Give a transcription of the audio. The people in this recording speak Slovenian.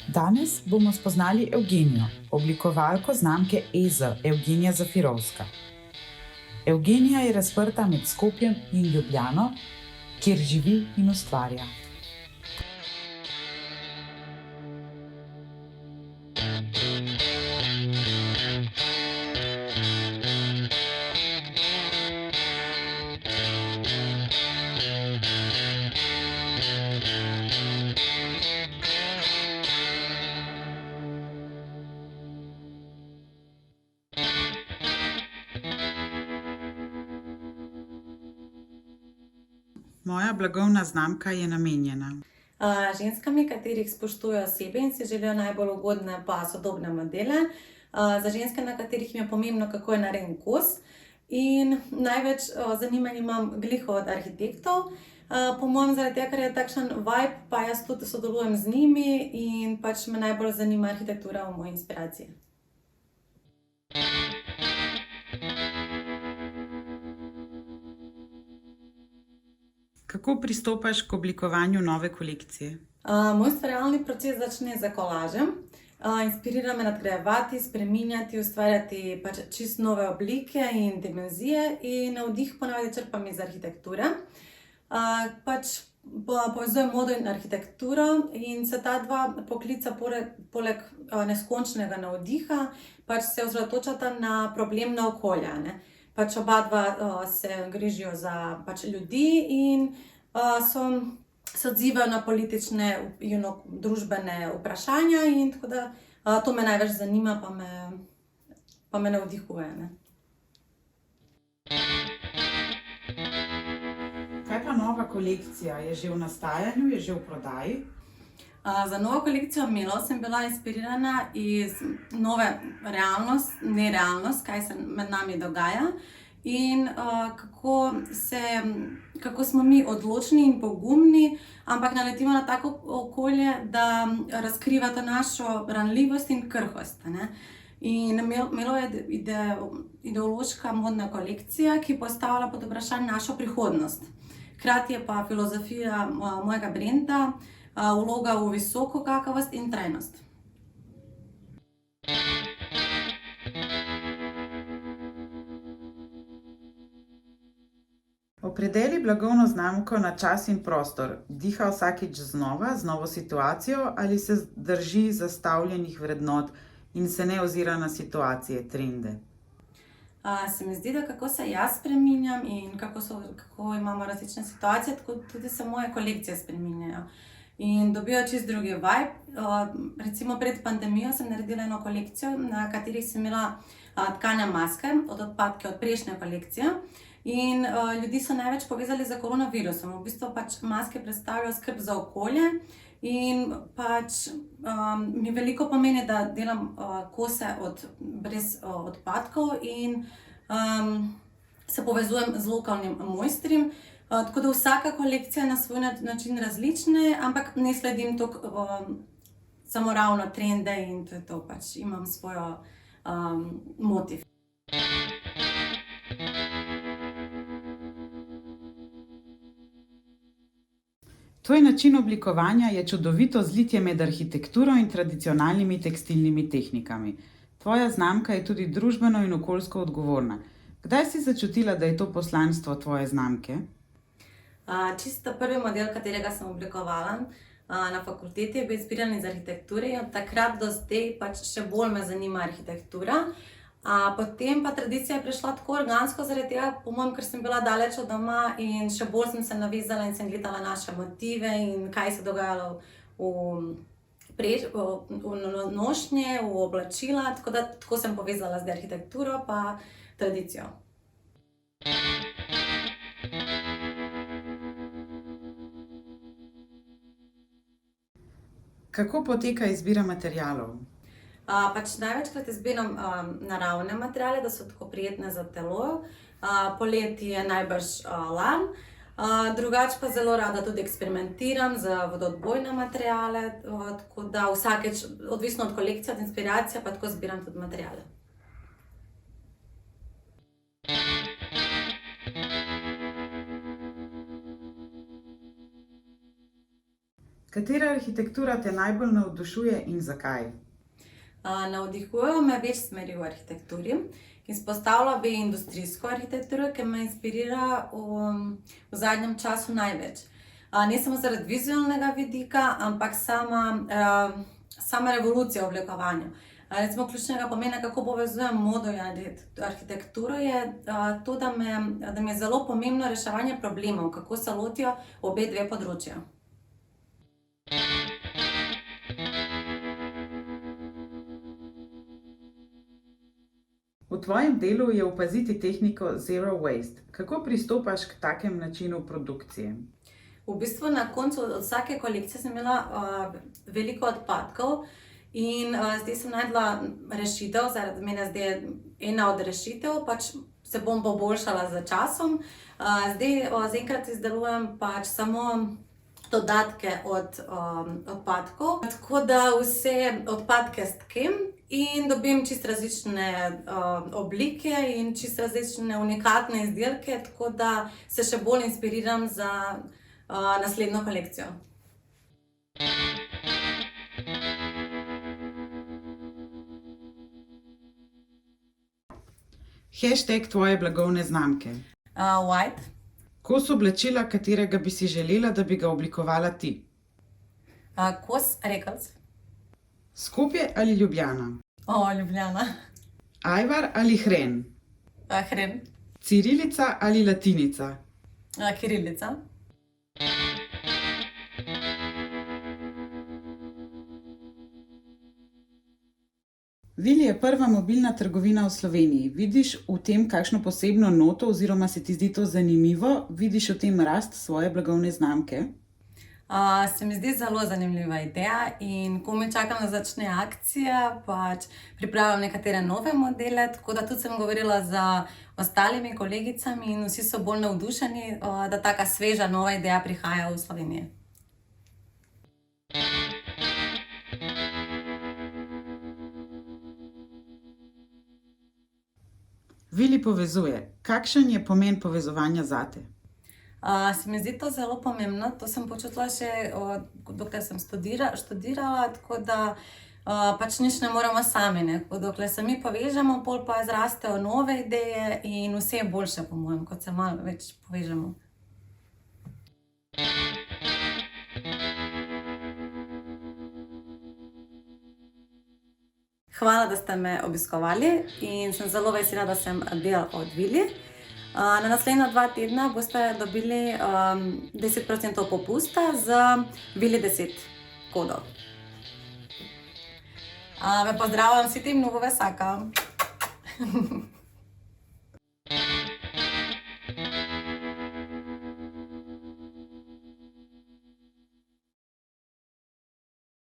Danes bomo spoznali Evgenijo, oblikovalko znamke EZ, Evgenija Zafirovska. Evgenija je razprta med Skopjem in Ljubljano, kjer živi in ustvarja. Moja blagovna znamka je namenjena ženskami, katerih spoštujejo sebe in si želijo najbolj ugodne pa sodobne modele, za ženske, na katerih jim je pomembno, kako je narejen kos. In največ zanimanja imam glih od arhitektov, po mojem zaradi tega, ker je takšen vibe, pa jaz tudi sodelujem z njimi in pač me najbolj zanima arhitektura v moji inspiraciji. Kako pristopaš k oblikovanju nove kolekcije? Moj ustvarjalni proces začne z kolažem. Inspirira me nadgrajevati, spreminjati, ustvarjati pač čisto nove oblike in dimenzije in navdih ponavadi črpam iz arhitekture. Pač povezujem modo in arhitekturo in se ta dva poklica poleg neskončnega navdiha pač se osredotočata na problemna okolja, ne. Pač obadva se grižijo za pač ljudi in se odzivajo na politične in družbene vprašanja in tako da to me največ zanima, pa me navdihuje, ne. Kaj pa nova kolekcija? Je že v nastajanju, je že v prodaji? Za novo kolekcijo Milo sem bila inspirirana iz nove nerealnost, kaj se med nami dogaja in kako smo mi odločni in pogumni, ampak naletimo na tako okolje, da razkriva to našo ranljivost in krhkost, ne. In Milo je ideološka modna kolekcija, ki postavlja pod vprašanje našo prihodnost. Hkrati je pa filozofija mojega brenda vloga v visoko kakovost in trajnost. Opredeli blagovno znamko na čas in prostor. Diha vsakič znova, z novo situacijo ali se drži zastavljenih vrednot in se ne ozira na situacije, trende? Se mi zdi, da kako se jaz spreminjam in kako imamo različne situacije, tako tudi se moje kolekcije spreminjajo. In dobijo čisto drugi vibe. Recimo pred pandemijo sem naredila eno kolekcijo, na kateri sem imela tkane maske od odpadke od prejšnje kolekcije. In ljudi so največ povezali z koronavirusom. V bistvu pač maske predstavljajo skrb za okolje in pač mi veliko pomeni, da delam kose brez odpadkov in se povezujem z lokalnim mojstrom. Tako da vsaka kolekcija je na svoj način različna, ampak ne sledim toliko samo ravno trende in to je to, pač imam svojo motiv. Tvoj način oblikovanja je čudovito zlitje med arhitekturo in tradicionalnimi tekstilnimi tehnikami. Tvoja znamka je tudi družbeno in okoljsko odgovorna. Kdaj si začutila, da je to poslanstvo tvoje znamke? Čisto prvi model, katerega sem oblikovala na fakulteti, je bil inspiriran iz arhitekture in od takrat do zdaj pač še bolj me zanima arhitektura. Potem pa tradicija je prišla tako organsko zaradi tega, po mojem, ker sem bila daleč od doma in še bolj sem se navezala in sem gledala naše motive in kaj se je dogajalo v nošnje, v oblačila, tako da tako sem povezala zdaj arhitekturo pa tradicijo. Kako poteka izbira materialov? Pač največkrat izbiram naravne materiale, da so tako prijetne za telo. Poleti je najbrž lan, drugače pa zelo rada tudi eksperimentiram z vodoodbojne materiale, tako da vsakič, odvisno od kolekcije, od inspiracije, pa tako zbiram tudi materiale. Katera arhitektura te najbolj navdušuje in zakaj? Navdihujejo me več smeri v arhitekturi. Izpostavila bi industrijsko arhitekturo, ki me inspirira v zadnjem času največ. Ne samo zaradi vizualnega vidika, ampak sama revolucija v oblikovanju. Recimo ključnega pomena, kako povezujem modo in arhitekturo, je to, da mi je zelo pomembno reševanje problemov, kako se lotijo obe dve področja. V tvojem delu je opaziti tehniko Zero Waste. Kako pristopaš k takem načinu produkcije? V bistvu na koncu od vsake kolekcije sem imela veliko odpadkov in zdaj sem našla rešitev, zaradi mene zdaj je ena od rešitev, pač se bom poboljšala z časom. Zdaj zaenkrat izdelujem pač samo dodatke od odpadkov, tako da vse odpadke stkem in dobim čisto različne oblike in čisto različne unikatne izdelke, tako da se še bolj inspiriram za naslednjo kolekcijo. Hashtag tvoje blagovne znamke. White. Kos oblačila, katerega bi si želela, da bi ga oblikovala ti? Kos Rekelc. Skopje ali Ljubljana? Ljubljana. Ajvar ali Hren? Hren. Cirilica ali latinica? Kirilica. Vili je prva mobilna trgovina v Sloveniji. Vidiš v tem kakšno posebno noto oziroma se ti zdi to zanimivo? Vidiš v tem rast svoje blagovne znamke? Se mi zdi zelo zanimiva ideja in komaj čakam, da začne akcija, pač pripravljam nekatere nove modele, tako da tudi sem govorila z ostalimi kolegicami in vsi so bolj navdušeni, da taka sveža nova ideja prihaja v Sloveniji. Vili povezuje. Kakšen je pomen povezovanja zate? Se mi zdi to zelo pomembno, to sem počutila še dokler sem študirala, tako da pač nič ne moramo sami, ne. Dokler se mi povežemo, pol pa zrastejo nove ideje in vse je boljše po mojem, kot se malo več povežemo. Hvala, da ste me obiskovali in sem zelo vesela, da sem del od Vili. Na naslednja 2 tedna boste dobili 10% popusta z Vili 10 kodov. Me pozdravljam, si ti mnogo vesaka.